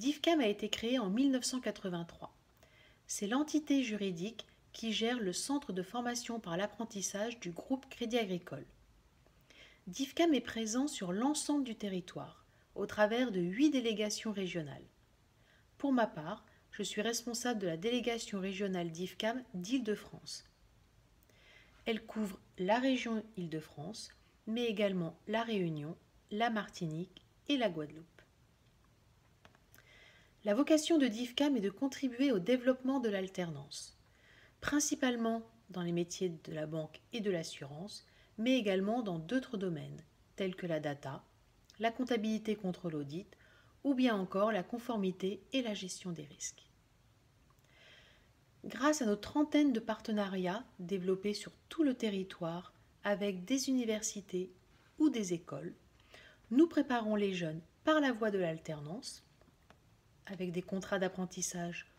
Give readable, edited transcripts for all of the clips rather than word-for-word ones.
DIFCAM a été créé en 1983. C'est l'entité juridique qui gère le centre de formation par l'apprentissage du groupe Crédit Agricole. DIFCAM est présent sur l'ensemble du territoire, au travers de 8 délégations régionales. Pour ma part, je suis responsable de la délégation régionale DIFCAM d'Île-de-France. Elle couvre la région Île-de-France, mais également la Réunion, la Martinique et la Guadeloupe. La vocation de DIFCAM est de contribuer au développement de l'alternance, principalement dans les métiers de la banque et de l'assurance, mais également dans d'autres domaines, tels que la data, la comptabilité contre l'audit, ou bien encore la conformité et la gestion des risques. Grâce à nos trentaines de partenariats développés sur tout le territoire avec des universités ou des écoles, nous préparons les jeunes par la voie de l'alternance, avec des contrats d'apprentissage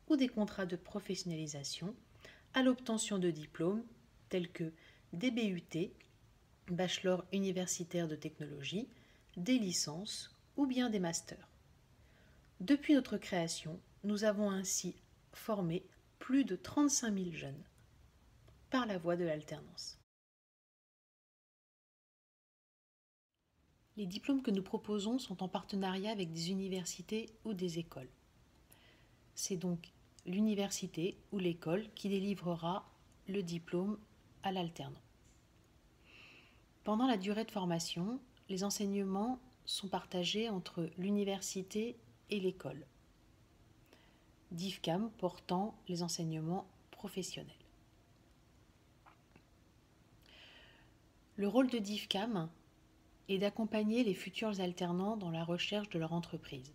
ou des contrats de professionnalisation, à l'obtention de diplômes tels que des BUT, bachelor universitaire de technologie, des licences ou bien des masters. Depuis notre création, nous avons ainsi formé plus de 35 000 jeunes par la voie de l'alternance. Les diplômes que nous proposons sont en partenariat avec des universités ou des écoles. C'est donc l'université ou l'école qui délivrera le diplôme à l'alternant. Pendant la durée de formation, les enseignements sont partagés entre l'université et l'école. DIFCAM portant les enseignements professionnels. Le rôle de DIFCAM est d'accompagner les futurs alternants dans la recherche de leur entreprise.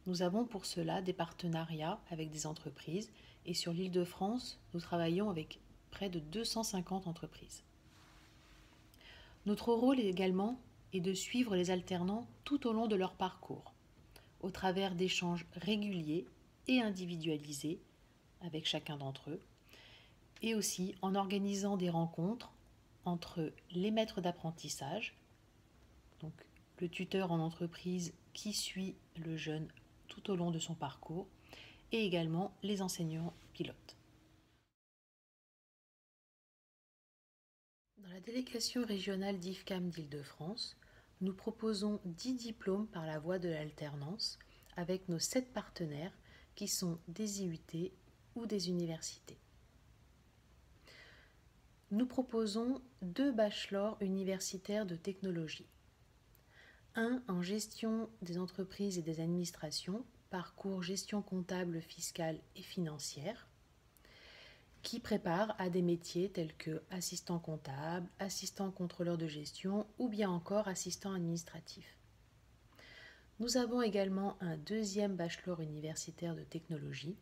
Nous avons pour cela des partenariats avec des entreprises et sur l'Île-de-France, nous travaillons avec près de 250 entreprises. Notre rôle également est de suivre les alternants tout au long de leur parcours, au travers d'échanges réguliers et individualisés avec chacun d'entre eux, et aussi en organisant des rencontres entre les maîtres d'apprentissage, donc le tuteur en entreprise qui suit le jeune tout au long de son parcours, et également les enseignants pilotes. Dans la délégation régionale DIFCAM d'Île-de-France, nous proposons 10 diplômes par la voie de l'alternance avec nos 7 partenaires qui sont des IUT ou des universités. Nous proposons 2 bachelors universitaires de technologie. Un en gestion des entreprises et des administrations, parcours gestion comptable, fiscale et financière, qui prépare à des métiers tels que assistant comptable, assistant contrôleur de gestion ou bien encore assistant administratif. Nous avons également un 2e bachelor universitaire de technologie,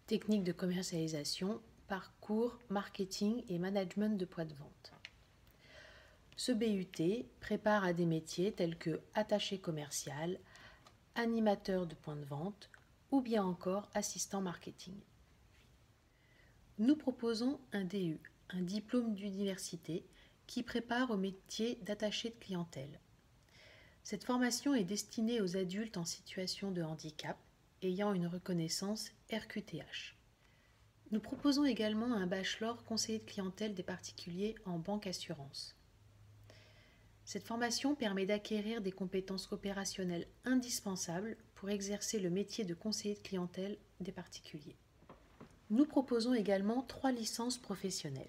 technique de commercialisation, parcours marketing et management de poids de vente. Ce BUT prépare à des métiers tels que attaché commercial, animateur de point de vente ou bien encore assistant marketing. Nous proposons un DU, un diplôme d'université, qui prépare au métier d'attaché de clientèle. Cette formation est destinée aux adultes en situation de handicap ayant une reconnaissance RQTH. Nous proposons également un bachelor conseiller de clientèle des particuliers en banque assurance. Cette formation permet d'acquérir des compétences opérationnelles indispensables pour exercer le métier de conseiller de clientèle des particuliers. Nous proposons également 3 licences professionnelles.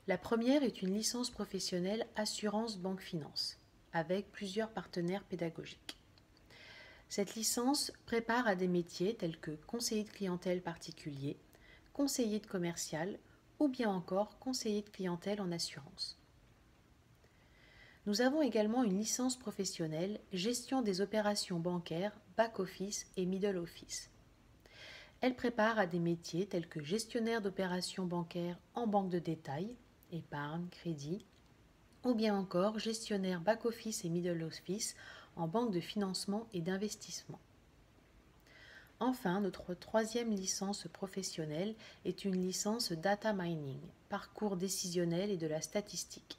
La première est une licence professionnelle Assurance Banque Finance, avec plusieurs partenaires pédagogiques. Cette licence prépare à des métiers tels que conseiller de clientèle particulier, conseiller de commercial ou bien encore conseiller de clientèle en assurance. Nous avons également une licence professionnelle Gestion des opérations bancaires, back-office et middle office. Elle prépare à des métiers tels que gestionnaire d'opérations bancaires en banque de détail, épargne, crédit, ou bien encore gestionnaire back-office et middle office en banque de financement et d'investissement. Enfin, notre 3e licence professionnelle est une licence Data Mining, parcours décisionnel et de la statistique.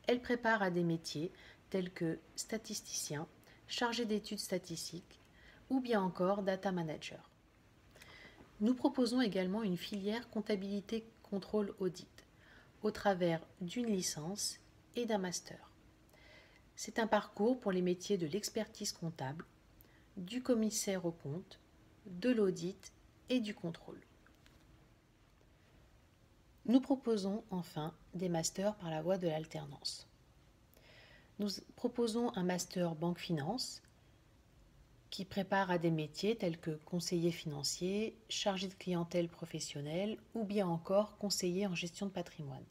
Elle prépare à des métiers tels que statisticien, chargé d'études statistiques ou bien encore data manager. Nous proposons également une filière comptabilité contrôle audit au travers d'une licence et d'un master. C'est un parcours pour les métiers de l'expertise comptable, du commissaire aux comptes, de l'audit et du contrôle. Nous proposons enfin des masters par la voie de l'alternance. Nous proposons un master banque-finance qui prépare à des métiers tels que conseiller financier, chargé de clientèle professionnelle ou bien encore conseiller en gestion de patrimoine.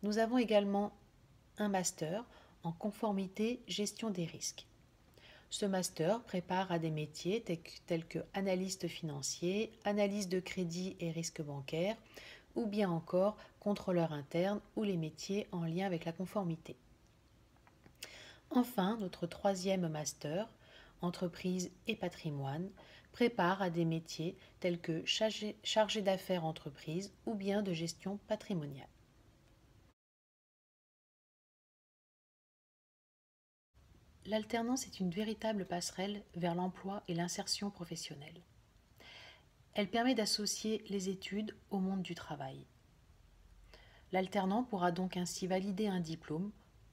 Nous avons également un master en conformité gestion des risques. Ce master prépare à des métiers tels que analyste financier, analyse de crédit et risque bancaire ou bien encore contrôleur interne ou les métiers en lien avec la conformité. Enfin, notre troisième master, entreprise et patrimoine, prépare à des métiers tels que chargé d'affaires entreprise ou bien de gestion patrimoniale. L'alternance est une véritable passerelle vers l'emploi et l'insertion professionnelle. Elle permet d'associer les études au monde du travail. L'alternant pourra donc ainsi valider un diplôme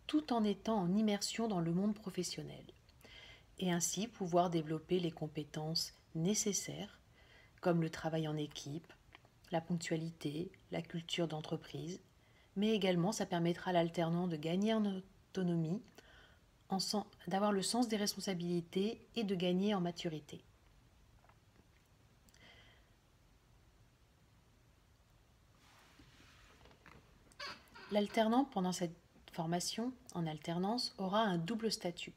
tout en étant en immersion dans le monde professionnel et ainsi pouvoir développer les compétences nécessaires comme le travail en équipe, la ponctualité, la culture d'entreprise, mais également ça permettra à l'alternant de gagner en autonomie, d'avoir le sens des responsabilités et de gagner en maturité. L'alternant, pendant cette formation en alternance, aura un double statut.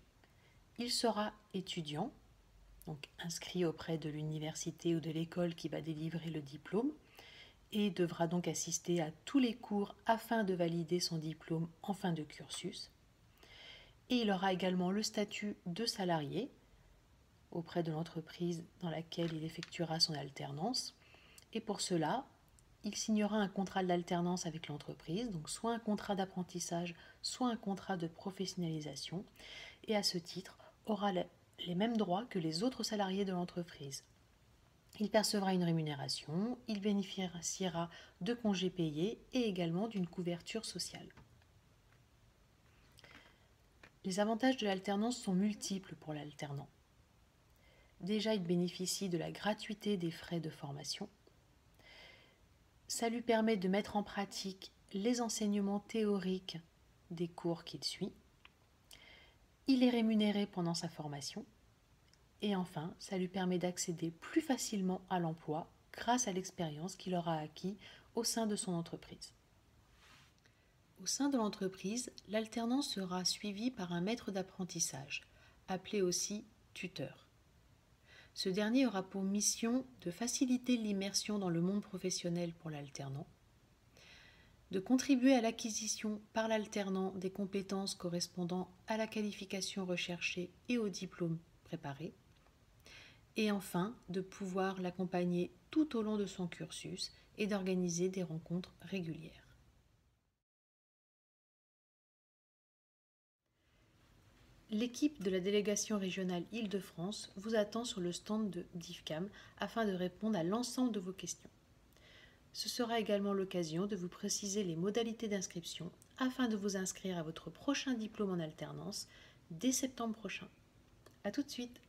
Il sera étudiant, donc inscrit auprès de l'université ou de l'école qui va délivrer le diplôme, et devra donc assister à tous les cours afin de valider son diplôme en fin de cursus. Et il aura également le statut de salarié auprès de l'entreprise dans laquelle il effectuera son alternance. Et pour cela, il signera un contrat d'alternance avec l'entreprise, donc soit un contrat d'apprentissage, soit un contrat de professionnalisation, et à ce titre aura les mêmes droits que les autres salariés de l'entreprise. Il percevra une rémunération, il bénéficiera de congés payés et également d'une couverture sociale. Les avantages de l'alternance sont multiples pour l'alternant. Déjà, il bénéficie de la gratuité des frais de formation. Ça lui permet de mettre en pratique les enseignements théoriques des cours qu'il suit. Il est rémunéré pendant sa formation. Et enfin, ça lui permet d'accéder plus facilement à l'emploi grâce à l'expérience qu'il aura acquis au sein de son entreprise. Au sein de l'entreprise, l'alternance sera suivie par un maître d'apprentissage, appelé aussi tuteur. Ce dernier aura pour mission de faciliter l'immersion dans le monde professionnel pour l'alternant, de contribuer à l'acquisition par l'alternant des compétences correspondant à la qualification recherchée et au diplôme préparé, et enfin de pouvoir l'accompagner tout au long de son cursus et d'organiser des rencontres régulières. L'équipe de la délégation régionale Île-de-France vous attend sur le stand de DIFCAM afin de répondre à l'ensemble de vos questions. Ce sera également l'occasion de vous préciser les modalités d'inscription afin de vous inscrire à votre prochain diplôme en alternance dès septembre prochain. À tout de suite!